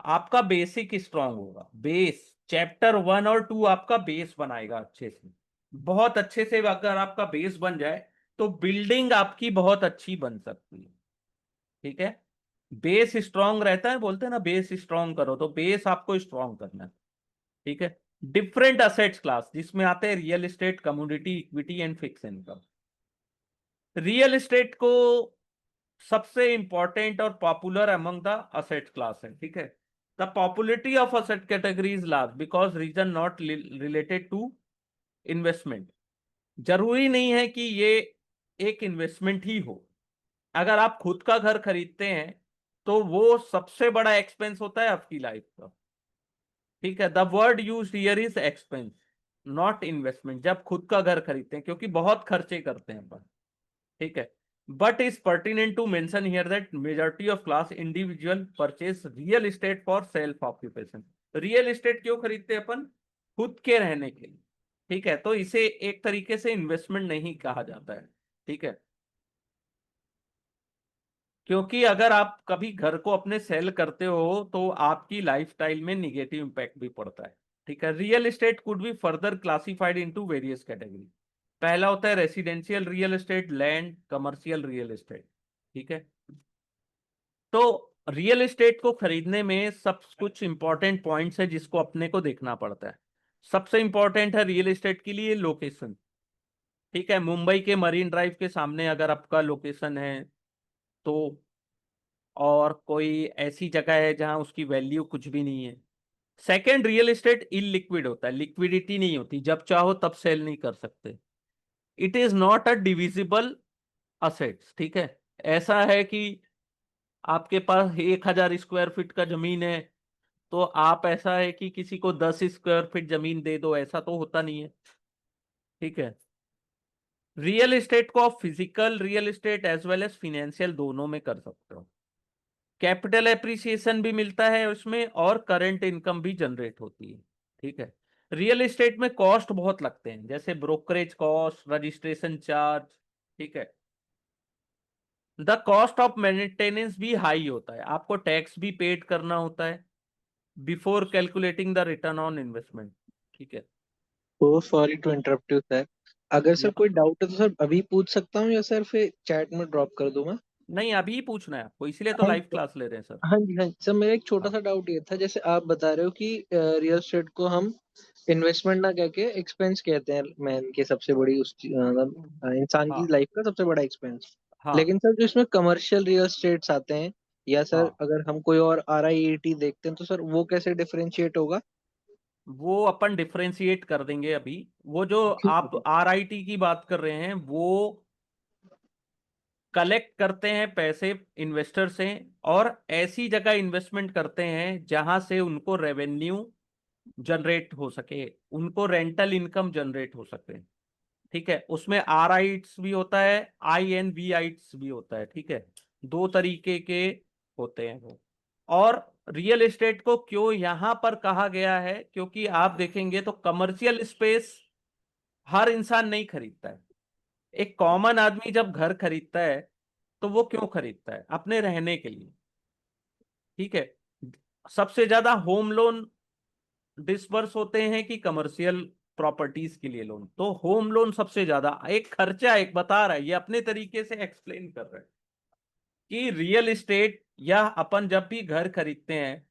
आपका बेसिक स्ट्रांग होगा। बेस, चैप्टर 1 और 2 आपका बेस बनाएगा अच्छे से। बहुत अच्छे से अगर आपका बेस बन जाए, तो बिल्डिंग आपकी बहुत अच्छी बन सकती है, ठीक है। बेस स्ट्रांग रहता है, बोलते हैं ना बेस स्ट्रांग करो, तो बेस आपको स्ट्रांग करना है, ठीक है। डिफरेंट असेट्स क्लास, जिसमें आते हैं real estate, commodity, equity and fix income. Real estate को सबसे इंपॉर्टेंट और popular among the asset class है, ठीक है। The popularity of asset category is large because reason not related to investment. जरूरी नहीं है कि ये एक इन्वेस्टमेंट ही हो। अगर आप खुद का घर खरीदते हैं, तो वो सबसे बड़ा एक्सपेंस होता है आपकी लाइफ का, ठीक है। The word use here is expense, not investment, जब खुद का घर खरीदते हैं, क्योंकि बहुत खर्चे करते हैं अपन, ठीक है। But is pertinent to mention here that majority of class individual purchase real estate for self occupation. Real estate क्यों खरीदते हैं अपन? खुद के रहने के लिए, ठीक है। तो इसे एक तरीके से इन्वेस्टमेंट नहीं कहा जाता है, ठीक है। क्योंकि अगर आप कभी घर को अपने सेल करते हो, तो आपकी लाइफस्टाइल में निगेटिव इंपैक्ट भी पड़ता है, ठीक है। Real estate could be further classified into various category. पहला होता है residential real estate, land, commercial real estate, ठीक है। तो रियल एस्टेट को खरीदने में सब कुछ इंपॉर्टेंट पॉइंट्स है जिसको अपने को देखना पड़ता है। सबसे इंपॉर्टेंट है रियल एस्टेट के लिए लोकेशन, ठीक है। मुंबई के मरीन ड्राइव के सामने अगर आपका लोकेशन है, तो और कोई ऐसी जगह है जहां उसकी वैल्यू कुछ भी नहीं है। सेकंड, रियल एस्टेट इलिक्विड होता है, लिक्विडिटी नहीं होती, जब चाहो तब सेल नहीं कर सकते। It is not a divisible assets, ठीक है। ऐसा है कि आपके पास 1,000 स्क्वायर फीट का जमीन है, तो आप ऐसा है कि किसी को 10 स्क्वायर फीट जमीन दे दो, ऐसा तो होता नहीं है, ठीक है। रियल एस्टेट को आप physical real estate as well as financial दोनों में कर सकते हो। कैपिटल एप्रिसिएशन भी मिलता है उसमें, और करंट इनकम भी जनरेट होती है, ठीक है। रियल एस्टेट में कॉस्ट बहुत लगते हैं, जैसे ब्रोकरेज कॉस्ट, रजिस्ट्रेशन चार्ज, ठीक है। द कॉस्ट ऑफ मेंटेनेंस भी हाई होता है, आपको टैक्स भी पेड करना होता है before calculating the return on investment, ठीक है। तो sorry to interrupt you sir. अगर सर या कोई डाउट है तो सर अभी पूछ सकता हूँ या सर फिर चैट में ड्रॉप कर दूं मैं? नहीं, अभी ही पूछना है आपको, इसलिए तो हाँ लाइव जी। क्लास ले रहे हैं सर। हाँ जी, हाँ जी सर, मेरा एक छोटा हाँ सा डाउट ये था, जैसे आप बता रहे हो कि रियल एस्टेट को हम इन्वेस्टमेंट ना कह के एक्सपेंस कहते हैं, मैन के सबसे बड़ी मतलब इंसान की हाँ लाइफ का सबसे बड़ा एक्सपेंस। हाँ लेकिन सर जो इसमें कमर्शियल रियल एस्टेट्स आते हैं, या सर हाँ, अगर हम कोई और RIET देखते हैं, तो सर वो कैसे डिफरेंशिएट होगा? वो अपन डिफरेंशिएट कर देंगे अभी। वो जो ठीक है आप सर। RIT की बात कर रहे हैं, वो कलेक्ट करते हैं पैसे इन्वेस्टर से, और ऐसी जगह इन्वेस्टमेंट करते हैं जहां से उनको रेवेन्यू जनरेट हो सके, उनको रेंटल इनकम जनरेट हो सके, ठीक है। उसमें RITs भी होता है, INVITs भी होता है, ठीक है। दो तरीके के होते हैं वो। और रियल एस्टेट को क्यों यहां पर कहा गया है, क्योंकि आप देखेंगे तो कमर्शियल स्पेस हर इंसान नहीं खरीदता है। एक कॉमन आदमी जब घर खरीदता है, तो वो क्यों खरीदता है? अपने रहने के लिए, ठीक है। सबसे ज्यादा होम लोन डिसबर्स होते हैं कि कमर्शियल प्रॉपर्टीज के लिए लोन? तो होम लोन सबसे ज्यादा एक खर्चा, एक बता रहा है, ये अपने तरीके से एक्सप्लेन कर रहे हैं कि रियल एस्टेट या अपन जब भी घर खरीदते हैं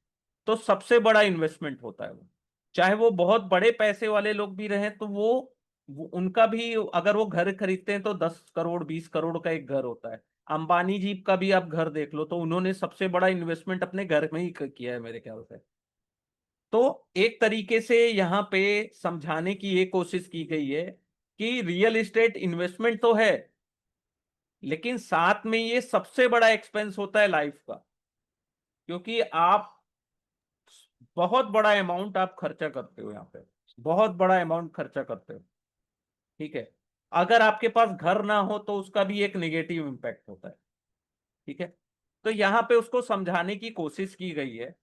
तो सबसे बड़ा इन्वेस्टमेंट होता है वो। चाहे वो बहुत बड़े पैसे वाले लोग भी रहें तो वो उनका भी, अगर वो घर खरीदते हैं तो 10 करोड़ 20 करोड़ का एक घर होता है। अंबानी जी का भी आप घर देख लो तो उन्होंने सबसे बड़ा इन्वेस्टमेंट अपने घर में ही किया है मेरे ख्याल से। तो एक तरीके से यहाँ पे समझाने की ये कोशिश की गई है कि रियल एस्टेट इन्वेस्टमेंट तो है, लेकिन साथ में ये सबसे बड़ा एक्सपेंस होता है लाइफ का, क्योंकि आप बहुत बड़ा अमाउंट आप खर्चा करते हो यहाँ पे, बहुत बड़ा अमाउंट खर्चा करते हो। ठीक है, अगर आपके पास घर ना हो तो उसका भी एक नेगेटिव इम्पैक्ट होता है। ठीक है, तो यहाँ पे उसको समझाने की कोशिश की गई है।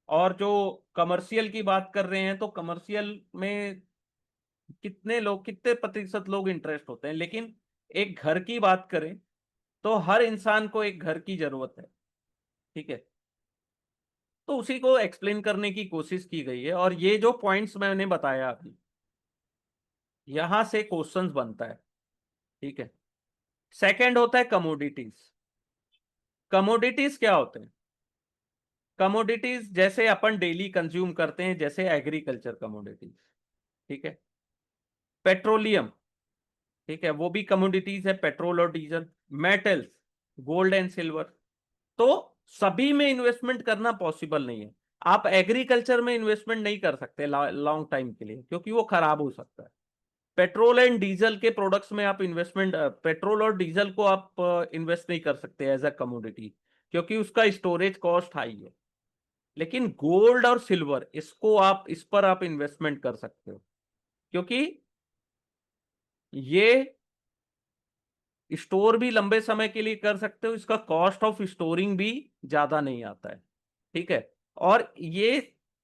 और जो कमर्शियल की बात कर रहे हैं तो कमर्शियल में कितने प्रतिशत लोग इंटरेस्ट होते हैं, लेकिन एक घर की बात करें तो हर इंसान को एक घर की जरूरत है। ठीक है, तो उसी को एक्सप्लेन करने की कोशिश की गई है। और ये जो पॉइंट्स मैंने बताया अभी, यहां से क्वेश्चंस बनता है। ठीक है, सेकंड होता है कमोडिटीज। कमोडिटीज क्या होते हैं? कमोडिटीज जैसे अपन डेली कंज्यूम करते हैं, जैसे एग्रीकल्चर कमोडिटीज। ठीक है, पेट्रोलियम, ठीक है, वो भी कमोडिटीज है, पेट्रोल और diesel. Metals, gold and silver. तो सभी में इन्वेस्टमेंट करना पॉसिबल नहीं है। आप एग्रीकल्चर में इन्वेस्टमेंट नहीं कर सकते लॉन्ग टाइम के लिए, क्योंकि वो खराब हो सकता है। पेट्रोल एंड डीजल के प्रोडक्ट्स में आप इन्वेस्टमेंट, पेट्रोल और डीजल को आप इन्वेस्ट नहीं कर सकते एज अ कमोडिटी, क्योंकि उसका स्टोरेज कॉस्ट हाई है। लेकिन गोल्ड और सिल्वर, इसको आप, इस पर आप इन्वेस्टमेंट कर सकते हो, क्योंकि ये स्टोर भी लंबे समय के लिए कर सकते हो, इसका कॉस्ट ऑफ स्टोरिंग भी ज्यादा नहीं आता है। ठीक है, और ये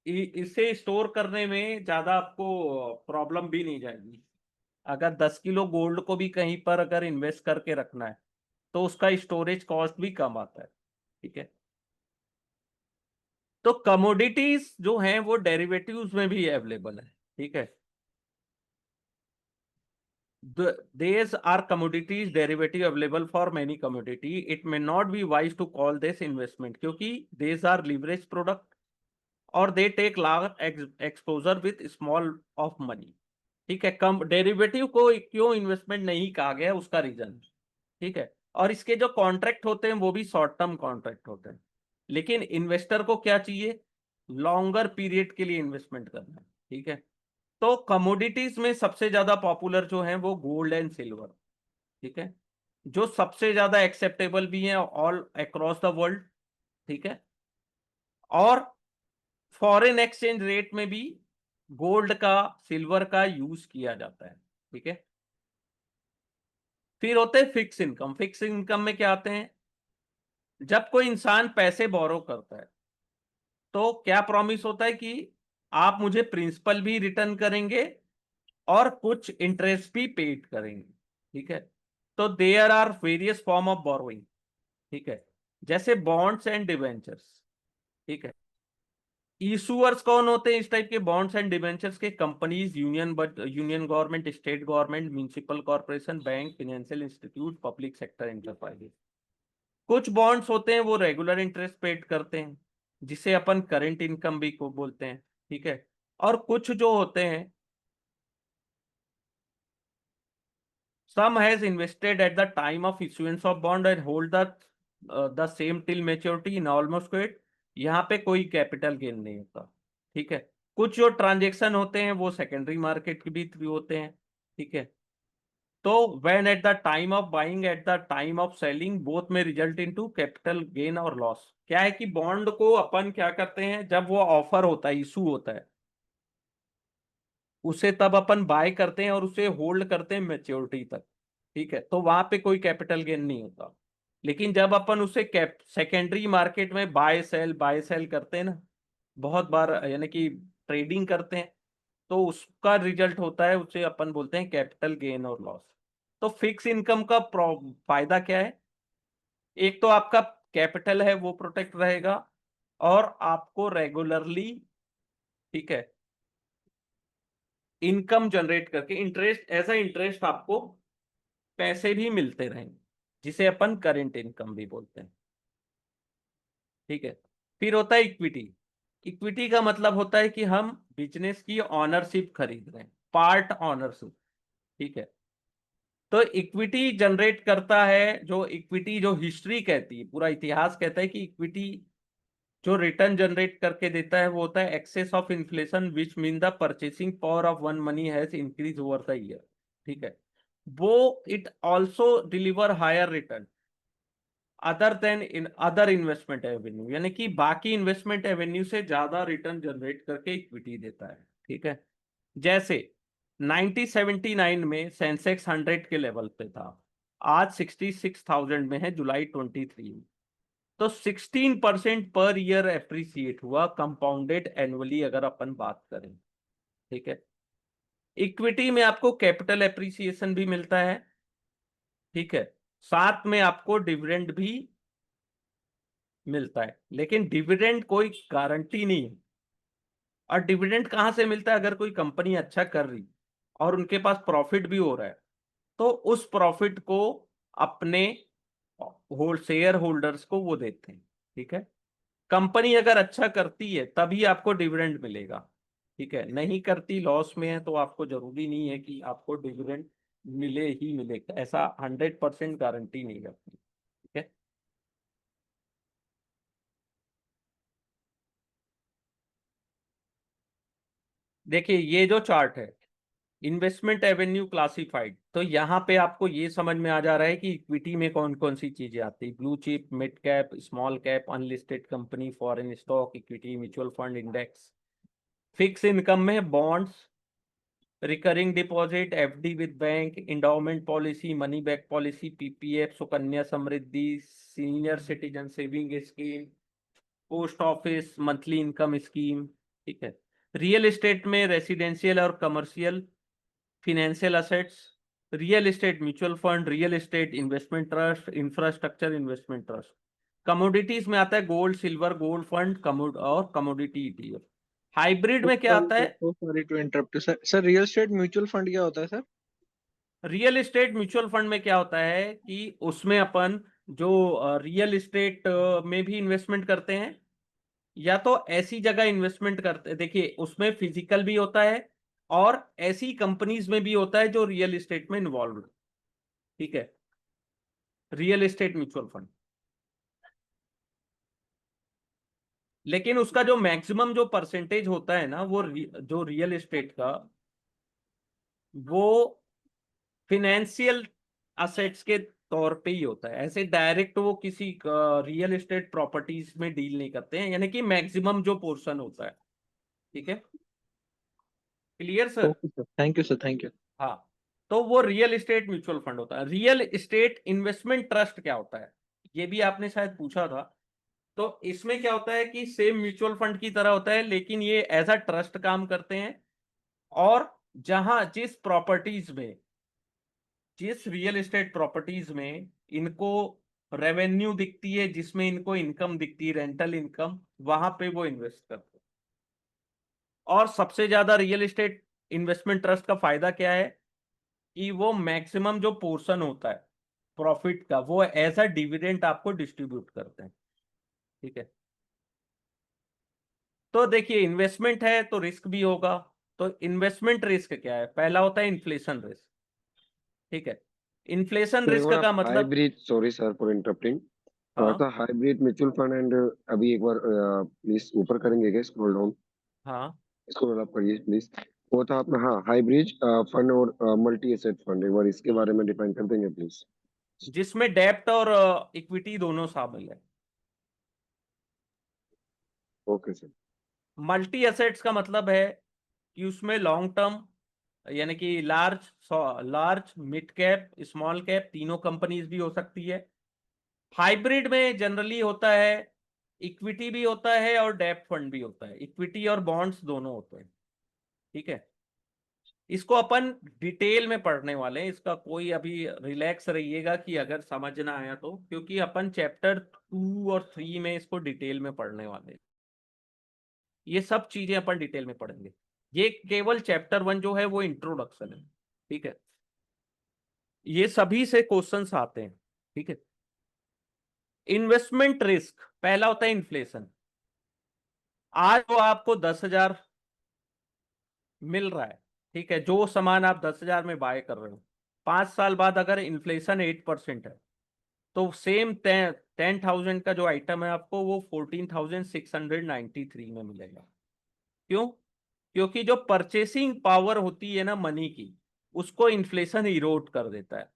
इसे स्टोर करने में ज्यादा आपको प्रॉब्लम भी नहीं जाएगी। अगर 10 किलो गोल्ड को भी कहीं पर अगर इन्वेस्ट करके रखना है तो उसका स्टोरेज कॉस्ट भी कम आता है। ठीक है, तो कमोडिटीज जो हैं वो डेरिवेटिव्स में भी अवेलेबल है। ठीक है, these are commodities derivative available for many commodity. It may not be wise to call this investment, क्योंकि these are leverage product और they take large exposure with small of money। ठीक है, कम derivative को क्यों investment नहीं कहा गया, उसका रीजन। ठीक है, और इसके जो कॉन्ट्रैक्ट होते हैं वो भी शॉर्ट टर्म कॉन्ट्रैक्ट होते हैं। लेकिन इन्वेस्टर को क्या चाहिए? लॉन्गर पीरियड के लिए इन्वेस्टमेंट करना है। ठीक है, तो कमोडिटीज में सबसे ज्यादा पॉपुलर जो है वो गोल्ड एंड सिल्वर। ठीक है, जो सबसे ज्यादा एक्सेप्टेबल भी है ऑल अक्रॉस द वर्ल्ड। ठीक है, और फॉरेन एक्सचेंज रेट में भी गोल्ड का, सिल्वर का यूज किया जाता है। ठीक है, फिर होते हैं फिक्स इनकम। फिक्स इनकम में क्या आते हैं? जब कोई इंसान पैसे बोरो करता है तो क्या प्रॉमिस होता है कि आप मुझे प्रिंसिपल भी रिटर्न करेंगे और कुछ इंटरेस्ट भी पेड करेंगे। ठीक है, तो there are various form of borrowing. ठीक है, जैसे बॉन्ड्स एंड डिवेंचर्स। ठीक है, इशूअर्स कौन होते हैं इस टाइप के बॉन्ड्स एंड डिवेंचर्स के? Companies, union, but union government, state government, municipal corporation, bank, financial institute, public sector enterprises. कुछ बॉन्ड्स होते हैं वो रेगुलर इंटरेस्ट पेड करते हैं, जिसे अपन करंट इनकम भी को बोलते हैं। ठीक है, और कुछ जो होते हैं, some has invested at the time of issuance of bond and hold the same till maturity in almost quit। यहाँ पे कोई कैपिटल गेन नहीं होता। ठीक है, कुछ जो ट्रांजेक्शन होते हैं वो सेकेंडरी मार्केट के भी थ्रू होते हैं। ठीक है, तो when at the time of buying at the time of selling both may result into capital gain और लॉस। क्या है कि बॉन्ड को अपन क्या करते हैं, जब वो ऑफर होता है, इशू होता है, उसे तब अपन बाय करते हैं और उसे होल्ड करते हैं मेच्योरिटी तक। ठीक है, तो वहां पे कोई कैपिटल गेन नहीं होता। लेकिन जब अपन उसे सेकेंडरी मार्केट में बाय सेल करते हैं ना, बहुत बार, यानी कि ट्रेडिंग करते हैं, तो उसका रिजल्ट होता है, उसे अपन बोलते हैं कैपिटल गेन और लॉस। तो फिक्स इनकम का फायदा क्या है? एक तो आपका कैपिटल है वो प्रोटेक्ट रहेगा, और आपको रेगुलरली, ठीक है, इनकम जनरेट करके इंटरेस्ट, ऐसा इंटरेस्ट आपको पैसे भी मिलते रहेंगे, जिसे अपन करेंट इनकम भी बोलते हैं। ठीक है। फिर होता है इक्विटी। इक्विटी का मतलब होता है कि हम बिजनेस की ऑनरशिप खरीद रहे हैं, पार्ट ऑनरशिप। ठीक है। तो इक्विटी जनरेट करता है, जो इक्विटी, जो हिस्ट्री कहती है, पूरा इतिहास कहता है कि इक्विटी जो रिटर्न जनरेट करके देता है वो होता है excess of inflation, which mean the purchasing power of one money has increase over the year. ठीक है। वो it also deliver higher return other than in other investment avenue, यानी कि बाकी इन्वेस्टमेंट एवेन्यू से ज्यादा रिटर्न जनरेट करके equity देता है। ठीक है। जैसे 1979 में सेंसेक्स 100 के लेवल पे था, आज 66,000 में है जुलाई 23 में। तो 16% पर ईयर एप्रिसिएट हुआ, कंपाउंडेड एनुअली अगर अपन बात करें। ठीक है। इक्विटी में आपको कैपिटल एप्रिसिएशन भी मिलता है। ठीक है। साथ में आपको डिविडेंड भी मिलता है, लेकिन डिविडेंड कोई गारंटी नहीं है। और डिविडेंड कहां से मिलता है? अगर कोई कंपनी अच्छा कर रही और उनके पास प्रॉफिट भी हो रहा है, तो उस प्रॉफिट को अपने शेयर होल्डर्स को वो देते हैं। ठीक है। कंपनी अगर अच्छा करती है तभी आपको डिविडेंड मिलेगा। ठीक है। नहीं करती, लॉस में है, तो आपको जरूरी नहीं है कि आपको डिविडेंड मिले ही मिलेगा, ऐसा 100% गारंटी नहीं है अपनी। ठीक है। देखिए ये जो चार्ट है, इन्वेस्टमेंट एवेन्यू क्लासिफाइड, तो यहाँ पे आपको ये समझ में आ जा रहा है कि इक्विटी में कौन कौन सी चीजें आती है। Blue chip, mid cap, small cap, unlisted company, foreign stock, equity, mutual fund, index. Fix income में bonds, recurring deposit, FD with bank, endowment policy, money back policy, PPF, Sukanya Samriddhi, senior citizen saving scheme, post office monthly income scheme. ठीक है। Real estate में residential और commercial, financial assets, real estate mutual fund, real estate investment trust, infrastructure investment trust. Commodities में आता है gold, silver, gold fund, और commodity ETF. Hybrid में क्या आता है? Sorry to interrupt sir. Sir real estate mutual fund क्या होता है sir? Real estate mutual fund में क्या होता है कि उसमें अपन जो रियल एस्टेट में भी इन्वेस्टमेंट करते हैं, या तो ऐसी जगह इन्वेस्टमेंट करते हैं, देखिए उसमें फिजिकल भी होता है और ऐसी कंपनीज में भी होता है जो रियल एस्टेट में इन्वॉल्व है। ठीक है। रियल एस्टेट म्यूचुअल फंड, लेकिन उसका जो मैक्सिमम जो परसेंटेज होता है ना, वो जो रियल एस्टेट का, वो फिनेंशियल असेट्स के तौर पे ही होता है। ऐसे डायरेक्ट वो किसी रियल एस्टेट प्रॉपर्टीज में डील नहीं करते हैं, यानी कि मैक्सिमम जो पोर्शन होता है। ठीक है। Clear sir? Okay sir, thank you sir, thank you. हाँ। तो वो रियल एस्टेट म्यूचुअल फंड होता है। रियल एस्टेट इन्वेस्टमेंट ट्रस्ट क्या होता है, ये भी आपने शायद पूछा था। तो इसमें क्या होता है कि सेम म्यूचुअल फंड की तरह होता है, लेकिन ये एज अ ट्रस्ट काम करते हैं। और जहां जिस रियल एस्टेट प्रॉपर्टीज में इनको रेवेन्यू दिखती है, जिसमें इनको इनकम दिखती है, रेंटल इनकम, वहां पे वो इन्वेस्ट करते हैं। और सबसे ज्यादा रियल एस्टेट इन्वेस्टमेंट ट्रस्ट का फायदा क्या है कि वो मैक्सिमम जो पोर्शन होता है प्रॉफिट का, वो एज अ डिविडेंड आपको डिस्ट्रीब्यूट करते हैं। ठीक है। तो देखिए इन्वेस्टमेंट है तो रिस्क भी होगा। तो इन्वेस्टमेंट रिस्क क्या है? पहला होता है इन्फ्लेशन रिस्क। ठीक है। इन्फ्लेशन तो एक रिस्क बार आप का मतलब, hybrid, sorry sir for interrupting, थोड़ा हाँ सा हाइब्रिड म्यूचुअल फंड एंड अभी एक बार प्लीज ऊपर करेंगे क्या? स्क्रॉल डाउन, हाँ, स्क्रॉल अप करिए प्लीज। वो था अपना, हाँ, हाइब्रिड फंड और मल्टी एसेट फंड, एक बार इसके बारे में डिफाइन कर देंगे प्लीज। जिसमें डेब्ट और इक्विटी दोनों शामिल है। Okay sir. मल्टी एसेट्स का मतलब है कि उसमें लॉन्ग टर्म, यानी कि large mid cap small cap तीनों कंपनीज भी हो सकती है। हाइब्रिड में जनरली होता है इक्विटी भी होता है और डेब्ट फंड भी होता है, इक्विटी और बॉन्ड्स दोनों होते हैं। ठीक है। इसको अपन डिटेल में पढ़ने वाले हैं, इसका कोई अभी रिलैक्स रहिएगा कि अगर समझ ना आया तो, क्योंकि अपन चैप्टर 2 और 3 में इसको डिटेल में पढ़ने वाले हैं। ये सब चीजें अपन डिटेल में पढ़ेंगे। ये केवल चैप्टर 1 जो है वो इंट्रोडक्शन है, ठीक है। ये सभी से क्वेश्चंस आते हैं, ठीक है। इन्वेस्टमेंट रिस्क पहला होता है इन्फ्लेशन। आज वो आपको 10,000 मिल रहा है, ठीक है, जो सामान आप 10,000 में बाय कर रहे हो, 5 साल बाद अगर इन्फ्लेशन 8% है तो सेम 10,000 का जो आइटम है आपको वो 14,693 में मिलेगा। क्यों? क्योंकि जो परचेसिंग पावर होती है ना मनी की, उसको इन्फ्लेशन इरोड कर देता है,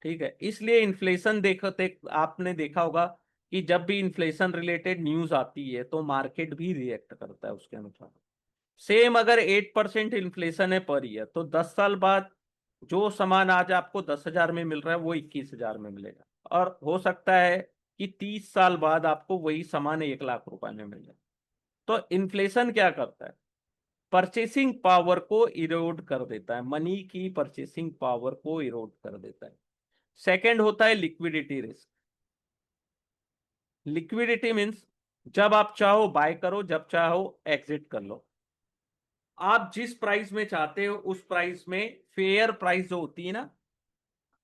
ठीक है। इसलिए इन्फ्लेशन देखते आपने देखा होगा कि जब भी इन्फ्लेशन रिलेटेड न्यूज आती है तो मार्केट भी रिएक्ट करता है उसके अनुसार। सेम अगर 8% इन्फ्लेशन है पर ईयर, तो 10 साल बाद जो सामान आज आपको 10,000 में मिल रहा है वो 21,000 में मिलेगा, और हो सकता है कि 30 साल बाद आपको वही सामान 1,00,000 रुपए में मिल जाए। तो इन्फ्लेशन क्या करता है? परचेसिंग पावर को इरोड कर देता है, मनी की परचेसिंग पावर को इरोड कर देता है। सेकंड होता है लिक्विडिटी रिस्क। लिक्विडिटी मीन्स जब आप चाहो बाय करो, जब चाहो एग्जिट कर लो। आप जिस प्राइस में चाहते हो उस प्राइस में, फेयर प्राइस जो होती है ना,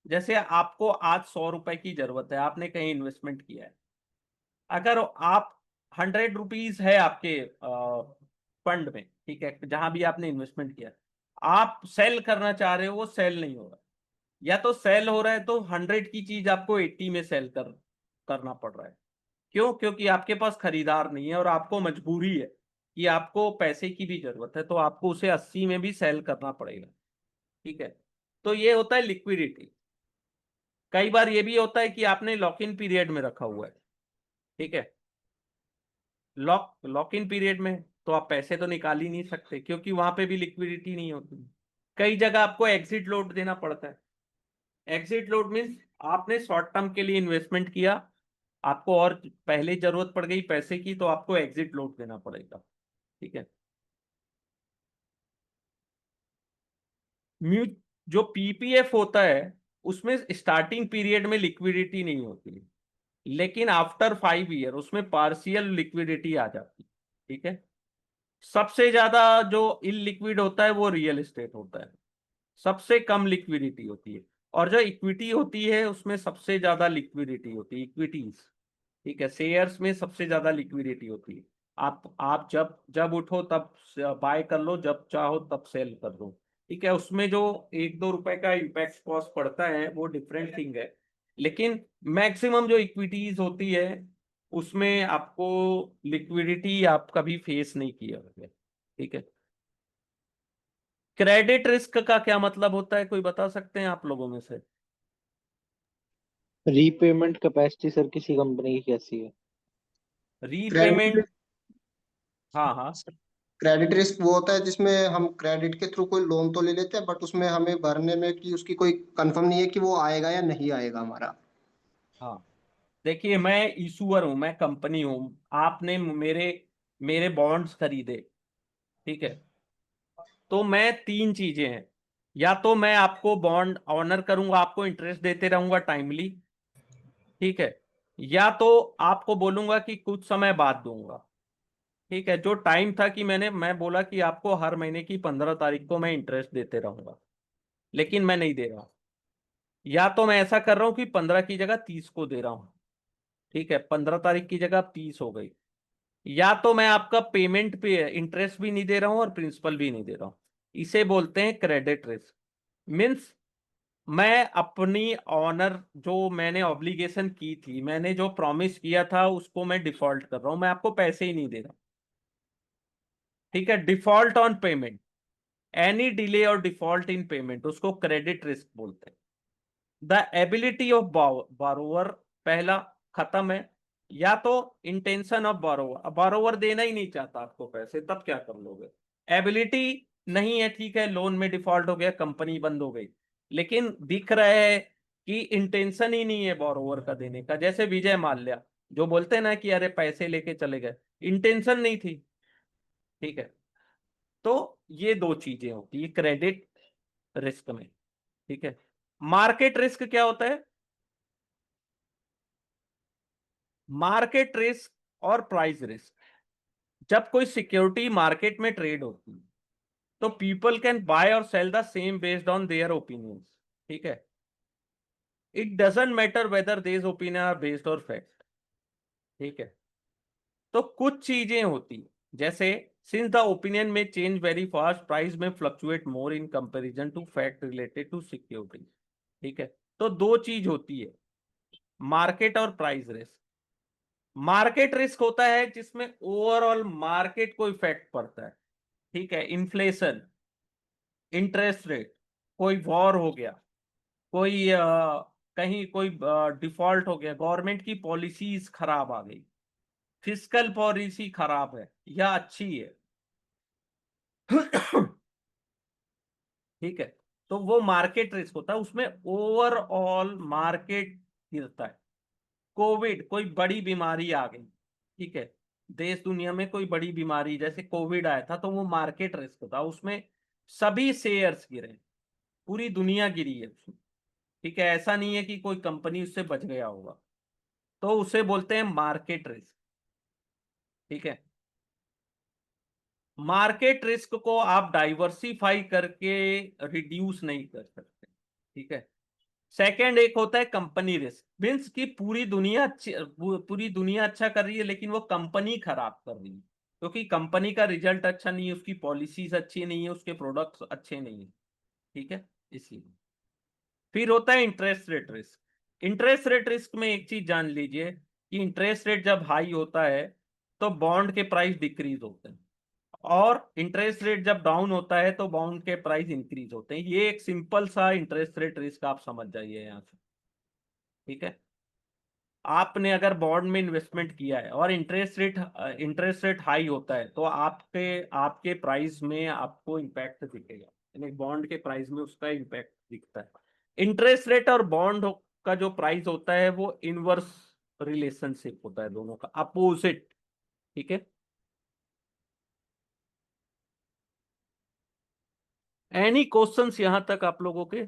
जैसे आपको आज 100 रुपए की जरूरत है, आपने कहीं इन्वेस्टमेंट किया है, अगर आप 100 रुपीज है आपके फंड में, ठीक है, जहां भी आपने इन्वेस्टमेंट किया, आप सेल करना चाह रहे हो, वो सेल नहीं हो रहा, या तो सेल हो रहा है तो 100 की चीज आपको 80 में सेल करना पड़ रहा है। क्यों? क्योंकि आपके पास खरीदार नहीं है और आपको मजबूरी है कि आपको पैसे की भी जरूरत है, तो आपको उसे 80 में भी सेल करना पड़ेगा, ठीक है। तो ये होता है लिक्विडिटी। कई बार ये भी होता है कि आपने लॉक इन पीरियड में रखा हुआ है, ठीक है। लॉक इन पीरियड में तो आप पैसे तो निकाल ही नहीं सकते, क्योंकि वहां पे भी लिक्विडिटी नहीं होती। कई जगह आपको एग्जिट लोड देना पड़ता है। एग्जिट लोड मीन्स आपने शॉर्ट टर्म के लिए इन्वेस्टमेंट किया, आपको और पहले जरूरत पड़ गई पैसे की, तो आपको एग्जिट लोड देना पड़ेगा, ठीक है। म्यू जो पीपीएफ होता है उसमें स्टार्टिंग पीरियड में लिक्विडिटी नहीं होती, लेकिन आफ्टर 5 ईयर उसमें पार्शियल लिक्विडिटी आ जाती है, ठीक है। सबसे ज्यादा जो इलिक्विड होता है वो रियल एस्टेट होता है, सबसे कम लिक्विडिटी होती है। और जो इक्विटी होती है उसमें सबसे ज्यादा लिक्विडिटी होती है, इक्विटीज, ठीक है। शेयर्स में सबसे ज्यादा लिक्विडिटी होती है। आप जब जब उठो तब बाय कर लो, जब चाहो तब सेल कर दो, ठीक है। उसमें जो 1-2 रुपए का इम्पैक्ट कॉस्ट पड़ता है वो डिफरेंट थिंग है, लेकिन मैक्सिमम जो इक्विटीज होती है उसमें आपको लिक्विडिटी आप कभी फेस नहीं किया होगा, ठीक है। क्रेडिट रिस्क का क्या मतलब होता है, कोई बता सकते हैं आप लोगों में से? रीपेमेंट कैपेसिटी सर किसी कंपनी की कैसी है? रीपेमेंट, क्रेडिट हाँ हाँ क्रेडिट रिस्क वो होता है जिसमें हम क्रेडिट के थ्रू कोई लोन तो ले लेते हैं, बट उसमें हमें भरने में कि उसकी कोई कंफर्म नहीं है कि वो आएगा या नहीं आएगा हमारा। हाँ। देखिए, मैं इशूअर हूं, मैं कंपनी हूं, आपने मेरे मेरे बॉन्ड्स खरीदे, ठीक है। तो मैं तीन चीजें हैं, या तो मैं आपको बॉन्ड ऑनर करूंगा, आपको इंटरेस्ट देते रहूंगा टाइमली, ठीक है, या तो आपको बोलूंगा कि कुछ समय बाद दूंगा, ठीक है। जो टाइम था कि मैं बोला कि आपको हर महीने की 15 तारीख को मैं इंटरेस्ट देते रहूंगा, लेकिन मैं नहीं दे रहा। या तो मैं ऐसा कर रहा हूं कि 15 की जगह 30 को दे रहा हूं, ठीक है, 15 तारीख की जगह अब 30 हो गई। या तो मैं आपका पेमेंट पे इंटरेस्ट भी नहीं दे रहा हूं और प्रिंसिपल भी नहीं दे रहा हूं। इसे बोलते हैं क्रेडिट रिस्क। मीन्स मैं अपनी ऑनर, जो मैंने ऑब्लिगेशन की थी, मैंने जो प्रॉमिस किया था उसको मैं डिफॉल्ट कर रहा हूं, मैं आपको पैसे ही नहीं दे रहा, ठीक है। Default on payment, any delay और डिफॉल्ट इन पेमेंट, उसको क्रेडिट रिस्क बोलते हैं। द एबिलिटी ऑफ बारोवर, पहला खत्म है। या तो इंटेंशन ऑफ बारोवर, बारोवर देना ही नहीं चाहता आपको पैसे, तब क्या कर लोगे? एबिलिटी नहीं है, ठीक है, लोन में डिफॉल्ट हो गया, कंपनी बंद हो गई, लेकिन दिख रहा है कि इंटेंशन ही नहीं है बारोवर का देने का, जैसे विजय माल्या जो बोलते हैं ना कि अरे पैसे लेके चले गए, इंटेंशन नहीं थी, ठीक है। तो ये दो चीजें होती है क्रेडिट रिस्क में, ठीक है। मार्केट रिस्क क्या होता है? मार्केट रिस्क और प्राइस रिस्क, जब कोई सिक्योरिटी मार्केट में ट्रेड होती है, तो पीपल कैन बाय और sell the same based on their opinions, ठीक है। It doesn't matter whether their opinion are based और फैक्ट, ठीक है। तो कुछ चीजें होती हैं, जैसे सिंस द ओपिनियन में चेंज वेरी फास्ट, प्राइस में fluctuate more in comparison to fact related to security, ठीक है। तो दो चीज होती है, मार्केट और प्राइस रिस्क। मार्केट रिस्क होता है जिसमें ओवरऑल मार्केट को इफेक्ट पड़ता है, ठीक है। इन्फ्लेशन, इंटरेस्ट रेट, कोई वॉर हो गया, कोई कहीं कोई डिफॉल्ट हो गया, गवर्नमेंट की पॉलिसीज खराब आ गई, फिस्कल पॉलिसी खराब है या अच्छी है, ठीक है। तो वो मार्केट रिस्क होता है, उसमें ओवरऑल मार्केट गिरता है। कोविड, कोई बड़ी बीमारी आ गई, ठीक है, देश दुनिया में कोई बड़ी बीमारी जैसे कोविड आया था, तो वो मार्केट रिस्क था, उसमें सभी शेयर्स गिरे, पूरी दुनिया गिरी है उसमें, ठीक है। ऐसा नहीं है कि कोई कंपनी उससे बच गया होगा, तो उसे बोलते हैं मार्केट रिस्क, ठीक है। मार्केट रिस्क को आप डाइवर्सिफाई करके रिड्यूस नहीं कर सकते, ठीक है। सेकंड एक होता है कंपनी रिस्क, मीन्स कि पूरी दुनिया अच्छा कर रही है लेकिन वो कंपनी खराब कर रही है, क्योंकि कंपनी का रिजल्ट अच्छा नहीं है, उसकी पॉलिसीज अच्छी नहीं है, उसके प्रोडक्ट्स अच्छे नहीं है, ठीक है, इसलिए। फिर होता है interest rate risk. Interest rate risk में एक चीज जान लीजिए कि इंटरेस्ट रेट जब हाई होता है तो बॉन्ड के प्राइस डिक्रीज होते हैं, और इंटरेस्ट रेट जब डाउन होता है तो बॉन्ड के प्राइस इंक्रीज होते हैं। ये एक सिंपल सा इंटरेस्ट रेट रिस्क आप समझ जाइए यहाँ से, ठीक है। आपने अगर बॉन्ड में इन्वेस्टमेंट किया है और इंटरेस्ट रेट हाई होता है तो आपके आपके प्राइस में आपको इम्पैक्ट दिखेगा, यानी बॉन्ड के प्राइस में उसका इम्पैक्ट दिखता है। इंटरेस्ट रेट और बॉन्ड का जो प्राइस होता है वो इनवर्स रिलेशनशिप होता है, दोनों का अपोजिट, ठीक है। एनी क्वेश्चंस यहां तक आप लोगों के?